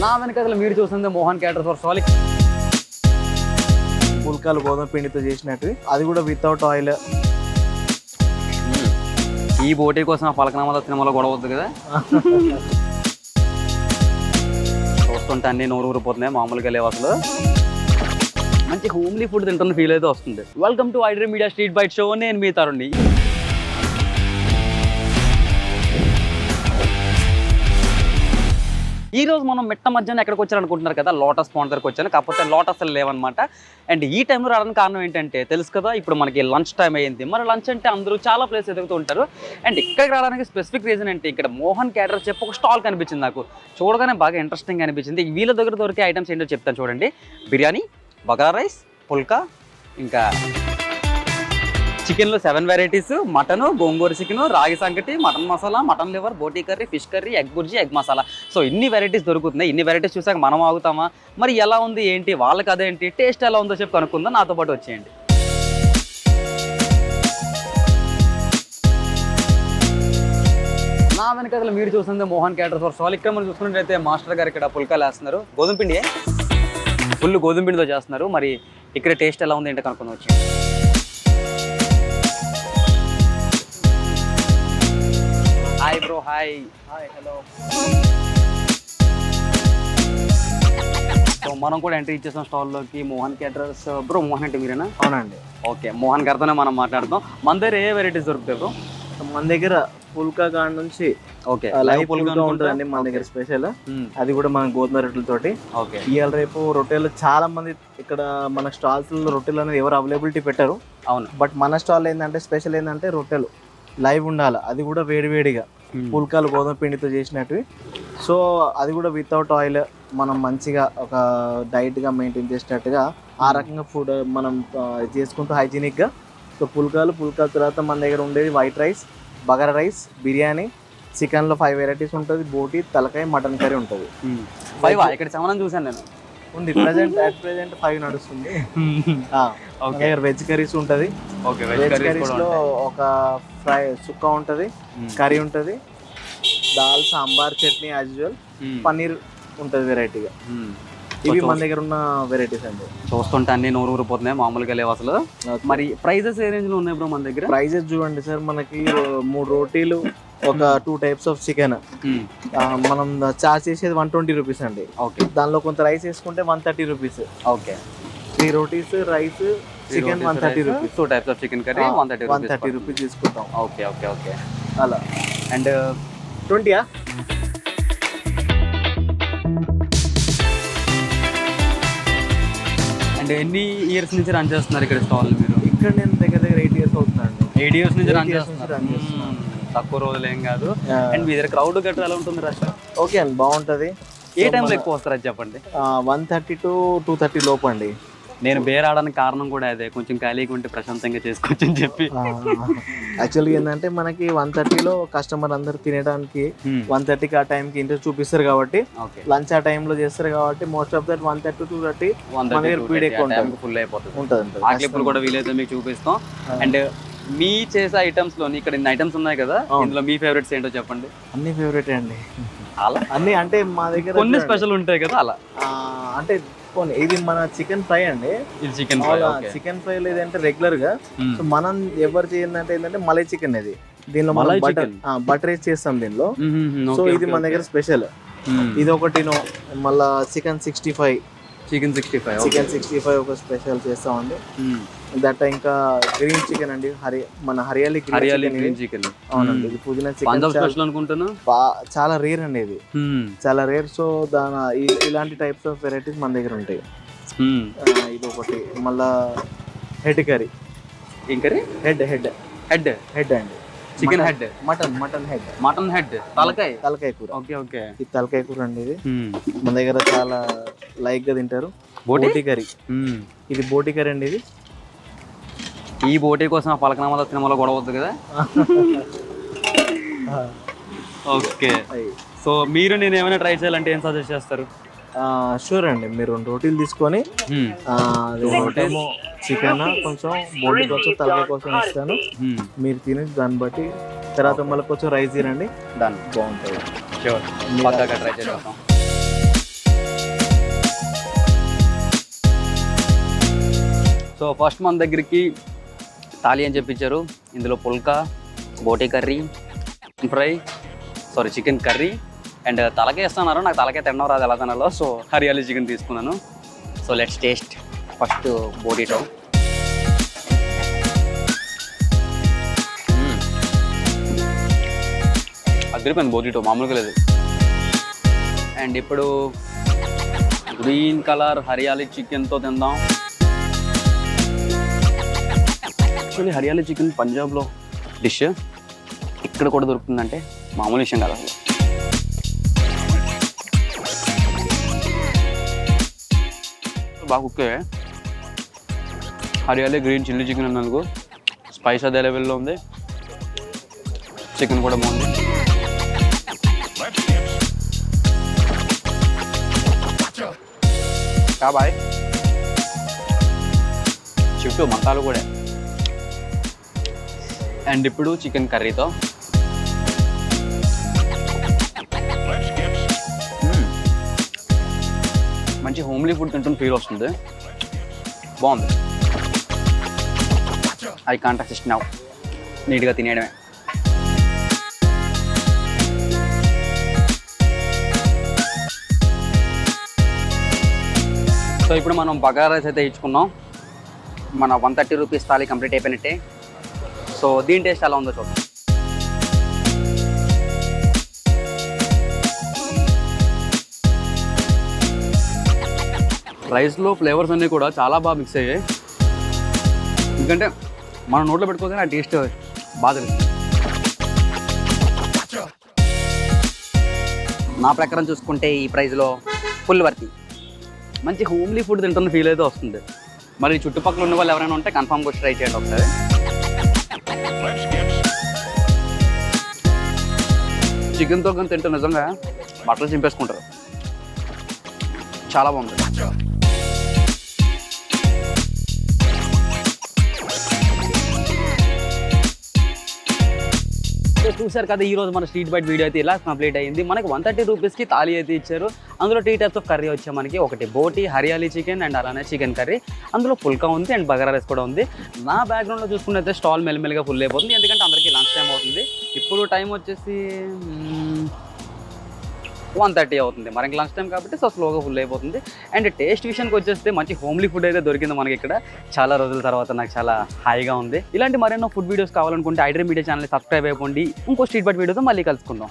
నా వెనకాల మీరు చూస్తుంది మోహన్ క్యాటర్స్ ఫర్ సాలిక్. పుల్కాలు గోధుమ పిండితో చేసినట్టు, అది కూడా వితౌట్ ఆయిల్. ఈ బోటీ కోసం ఆ పలకనామాల సినిమాలో గొడవ వద్దు కదా. చూస్తుంటే అన్ని నోరు ఊరిపోతున్నాయి, మామూలుగా లేవు అసలు. మంచి హోమ్లీ ఫుడ్ తింటున్న ఫీల్ అయితే వస్తుంది. Welcome to iDream media street byte show. నేను మీ తరుణ్ని. ఈ రోజు మనం మిట్ట మధ్యాహ్నం ఎక్కడికి వచ్చారు అనుకుంటున్నారు కదా, లోటస్ పాండ్ దగ్గరికి వచ్చాను. కాకపోతే లోటస్ లేవన్నమాట. అండ్ ఈ టైంలో రావడానికి కారణం ఏంటంటే తెలుసు కదా, ఇప్పుడు మనకి లంచ్ టైం అయ్యింది. మరి లంచ్ అంటే అందరూ చాలా ప్లేస్ ఎదుగుతూ ఉంటారు. అండ్ ఇక్కడికి రావడానికి స్పెసిఫిక్ రీజన్ ఏంటి, ఇక్కడ మోహన్ క్యాటరర్స్ చెప్పి ఒక స్టాల్ కనిపించింది. నాకు చూడగానే బాగా ఇంట్రెస్టింగ్ అనిపించింది. వీళ్ళ దగ్గర దొరికే ఐటమ్స్ ఏంటో చెప్తాను చూడండి. బిర్యానీ, బగారా రైస్, పుల్కా, ఇంకా చికెన్లో 7 వెరైటీస్, మటను, గోంగూర చికెను, రాగి సంకటి, మటన్ మసాలా, మటన్ లివర్, బోటీ curry, fish curry, egg bhurji, egg masala. So ఇన్ని వెరైటీస్ దొరుకుతున్నాయి. ఇన్ని వెరైటీస్ చూసాక మనం ఆగుతామా? మరి ఎలా ఉంది ఏంటి, వాళ్ళకి అదేంటి, టేస్ట్ ఎలా ఉందో చెప్పి కనుక్కుందాం. నాతో పాటు వచ్చేయండి. నా వెనకాల మీరు చూస్తుంది మోహన్ క్యాటర్స్ ఫర్ సాలిక్. ఇక్కడ మనం చూసుకున్నట్లయితే మాస్టర్ గారు ఇక్కడ పుల్కాలు వేస్తున్నారు. గోధుమ పిండి, ఫుల్ గోధుమ పిండితో చేస్తున్నారు. మరి ఇక్కడ టేస్ట్ ఎలా ఉంది ఏంటో కనుక్కుందాం వచ్చేయండి. Hi bro. Hi. Hello. So మనం కూడా ఎంట్రీ ఇచ్చేసాం స్టాల్లోకి. మోహన్ క్యాటరర్స్. బ్రో మోహన్ అంటే మీరేనా? అవునండి. ఓకే, మోహన్ గారితోనే మనం మాట్లాడతాం. మన దగ్గర ఏ వెరైటీస్ దొరుకుతాయి బ్రో? మన దగ్గర పుల్కా కాడ నుంచి ఓకే లైవ్ పుల్కా ఉంటుందండి మన దగ్గర స్పెషల్. అది కూడా మన గోధుమ రొట్టెలతోటి. ఓకే. ఇవాళ రేపు రొట్టెలు చాలా మంది ఇక్కడ మన స్టాల్స్ రొట్టెలు అనేది ఎవరు అవైలబిలిటీ పెట్టారు. అవును. బట్ మన స్టాల్ ఏంటంటే స్పెషల్ ఏంటంటే రొట్టెలు లైవ్ ఉండాలి, అది కూడా వేడివేడిగా. పుల్కాలు గోధుమ పిండితో చేసినట్టు. సో అది కూడా వితౌట్ ఆయిల్. మనం మంచిగా ఒక డైట్గా మెయింటైన్ చేసేటట్టుగా ఆ రకంగా ఫుడ్ మనం చేసుకుంటూ హైజీనిక్గా. సో పుల్కాల తర్వాత మన దగ్గర ఉండేది white rice, bagara rice, biryani, చికెన్లో 5 వెరైటీస్ ఉంటుంది, బోటీ, తలకాయ, మటన్ కర్రీ ఉంటుంది. 5 ఇక్కడ 7 చూసాను నేను. ఉంది ప్రెజెంట్ 5 నడుస్తుంది. వెజ్ కర్రీస్ ఉంటుంది. వెజ్ కర్రీస్లో ఒక ఫ్రై సుక్క ఉంటుంది, కర్రీ ఉంటుంది, దాల్, సాంబార్, చట్నీ యాజ్ యూజువల్, పన్నీర్ ఉంటుంది వెరైటీగా. ఇవి మన దగ్గర ఉన్న వెరైటీస్ అండి. చూస్తుంటే అన్ని నోరు ఊరిపోతున్నాయి, మామూలుగా లేవు అసలు. మరి ప్రైజెస్ ఏ రేంజ్ లో ఉన్నాయి బ్రో మన దగ్గర? ప్రైజెస్ చూడండి సార్, మనకి 3 రోటీలు, ఒక 2 టైప్స్ ఆఫ్ చికెన్. మనం చార్జ్ చేసేది 120 రూపీస్ అండి. ఓకే. దానిలో కొంత రైస్ వేసుకుంటే 130 rupees. Okay. 3 rotis, rice, chicken 130 rupees. 2 types of chicken curry 130 rupees తీసుకుంటాం. Okay okay okay. అలా. అండ్ 20యా? అండ్ ఎన్ని ఇయర్స్ నుంచి రన్ చేస్తున్నారు ఇక్కడ స్టాల్ మీరు? ఇక్కడ నేను దగ్గర 8 ఇయర్స్ అవుతుందండి. 8 ఇయర్స్ నుంచి రన్ చేస్తున్నారు. తక్కువ రోజులు ఏం కాదు. అండ్ మీ దగ్గర క్రౌడ్ గట్రా ఎలా ఉంటుంది రష్? ఓకే అండి, బాగుంటుంది. ఏ టైంలో ఎక్కువ వస్తారు అది చెప్పండి. 1:30 to 2:30 లోపు అండి. నేను బేరాడడానికి కారణం కూడా అదే, కొంచెం ఖాళీగా ఉంటే ప్రశాంతంగా చేసుకోవచ్చు అని చెప్పి. యాక్చువల్గా ఏంటంటే మనకి 1:30లో కస్టమర్ అందరు తినడానికి 1:30కి ఆ టైంకి ఇంట్రెస్ట్ చూపిస్తారు కాబట్టి, లంచ్ ఆ టైంలో చేస్తారు కాబట్టి most of that 1:30 to 2:30 full అయిపోతుంది. ఆ క్లిప్పులు కూడా వీలైతే మీకు చూపిస్తాం. అండ్ మీ చేసే ఐటమ్స్ లో ఇక్కడ ఇన్ని ఐటమ్స్ ఉన్నాయి కదా, ఇందులో మీ ఫేవరెట్స్ ఏంటో చెప్పండి. అన్ని ఫేవరెట్ అండి. అలా అన్ని అంటే మా దగ్గర కొన్ని స్పెషల్ ఉంటాయి కదా అలా. అంటే ఇది మన చికెన్ ఫ్రై అండి. ఇది చికెన్ ఫ్రై. చికెన్ ఫ్రై లేదంటే రెగ్యులర్ గా సో మనం ఎవరు చేయాలంటే ఏంటంటే మలై చికెన్. ఇది దీనిలో బటర్ వేసి చేస్తాం దీనిలో. సో ఇది మన దగ్గర స్పెషల్. ఇది ఒకటిను, మళ్ళా చికెన్ 65 ఒక స్పెషల్ చేస్తామండి. దట్ ఇంకా గ్రీన్ చికెన్ అండి, మన హరియాలి గ్రీన్ చికెన్. అవునండి, ఇది పుదీనా చికెన్ అనుకుంటున్నా. చాలా రేర్ అండి, ఇది చాలా రేర్. సో ఇలాంటి టైప్స్ ఆఫ్ వెరైటీస్ మన దగ్గర ఉంటాయి. ఇది ఒకటి, మళ్ళా హెడ్ కర్రీ. ఏం కర్రీ? హెడ్ అండి. చికెన్ హెడ్, మటన్ హెడ్, తలకాయ కూర. Okay okay. ఇది తలకాయ కూర అండి. ఇది మన దగ్గర చాలా లైక్ గా తింటారు. బోటీ కర్రీ. ఇది బోటీ కర్రీ అండి. ఇది ఈ బోటీ కోసం ఆ పలకనామాల సినిమాలో గొడవ వద్దు కదా. ఓకే. సో మీరు నేను ఏమైనా ట్రై చేయాలంటే ఏం సజెస్ట్ చేస్తారు? షూర్ అండి, మీరు 2 రోటీలు తీసుకొని చికెన్ కొంచెం, బోటీ కొంచెం, తలకాయ కోసం ఇస్తాను. మీరు తిని దాన్ని బట్టి తర్వాత మళ్ళీ కొంచెం రైస్ తినండి, దాన్ని బాగుంటుంది. ట్రై చేస్తాం. సో ఫస్ట్ మన దగ్గరికి థాలీ అని చెప్పించారు. ఇందులో పుల్కా, బోటీ కర్రీ, చికెన్ కర్రీ అండ్ తలకాయ ఇస్తున్నారు. నాకు తలకాయ తినడం రాదు ఎలా తినాలో, సో హరియాలీ చికెన్ తీసుకున్నాను. సో లెట్స్ టేస్ట్ ఫస్ట్ బోటీటో. అదిరిపోయింది బోటీటో, మామూలుగా లేదు. అండ్ ఇప్పుడు గ్రీన్ కలర్ హరియాలీ చికెన్తో తిందాం. యాక్చువల్లీ హరియాలీ చికెన్ పంజాబ్లో డిష్, ఇక్కడ కూడా దొరుకుతుందంటే మామూలు విషయం కాదు అసలు. బాగా కుక్ అయ్యాయి. హరియాలీ గ్రీన్ చిల్లీ చికెన్ అన్నందుకు స్పైస్ అదే లెవెల్లో ఉంది. చికెన్ కూడా బాగుంది. బాయ్ చుట్టూ మసాలా కూడా. అండ్ ఇప్పుడు చికెన్ కర్రీతో మంచి హోమ్లీ ఫుడ్ తింటున్న ఫీల్ వస్తుంది. బాగుంది. I can't resist now. నీట్గా తినేయడమే. సో ఇప్పుడు మనం బగారా రైస్ అయితే ఇచ్చుకున్నాం. మన 130 రూపీస్ థాలీ కంప్లీట్ అయిపోయినట్టే. సో దీని టేస్ట్ ఎలా ఉందో చూద్దాం. రైస్లో ఫ్లేవర్స్ అన్నీ కూడా చాలా బాగా మిక్స్ అయ్యాయి. ఎందుకంటే మనం నోట్లో పెట్టుకోగానే ఆ టేస్ట్ బాగా తెలుస్తుంది. నా ప్రకారం చూసుకుంటే ఈ ప్రైస్లో ఫుల్ వర్తి. మంచి హోమ్లీ ఫుడ్ తింటున్న ఫీల్ అయితే వస్తుంది. మరి చుట్టుపక్కల ఉన్న వాళ్ళు ఎవరైనా ఉంటే కన్ఫామ్గా ట్రై చేయండి ఒకసారి. చికెన్తో కానీ తింటే నిజంగా బట్టలు చింపేసుకుంటారు. చాలా బాగుంది. చూసారు కదా, ఈ రోజు మన స్ట్రీట్ బైట్ వీడియో అయితే ఇలా కంప్లీట్ అయ్యింది. మనకి 130 రూపీస్కి థాలీ అయితే ఇచ్చారు. అందులో 3 టైప్స్ ఆఫ్ కర్రీ వచ్చాయి మనకి. ఒకటి బోటీ, హరియాలీ చికెన్ అండ్ అలానే చికెన్ కర్రీ. అందులో పుల్కా ఉంది అండ్ బగారా రైస్ కూడా ఉంది. నా బ్యాక్గ్రౌండ్లో చూసుకున్నైతే స్టాల్ మెల్లిమెల్లిగా ఫుల్ అయిపోతుంది, ఎందుకంటే అందరికీ లంచ్ టైం అవుతుంది. ఇప్పుడు టైం వచ్చేసి 1:30 అవుతుంది. మనకి లంచ్ టైం కాబట్టి సో స్లోగా ఫుల్ అయిపోతుంది. అండ్ టేస్ట్ విషయానికి వచ్చేస్తే మంచి హోమ్లీ ఫుడ్ అయితే దొరికింది మనకి ఇక్కడ. చాలా రోజుల తర్వాత నాకు చాలా హాయిగా ఉంది. ఇలాంటి మరెన్నో ఫుడ్ వీడియోస్ కావాలనుకుంటే ఐడ్రీమ్ మీడియా ఛానల్ని సబ్స్క్రైబ్ అయిపోండి. ఇంకో స్ట్రీట్ బైట్ వీడియోతో మళ్ళీ కలుసుకుందాం.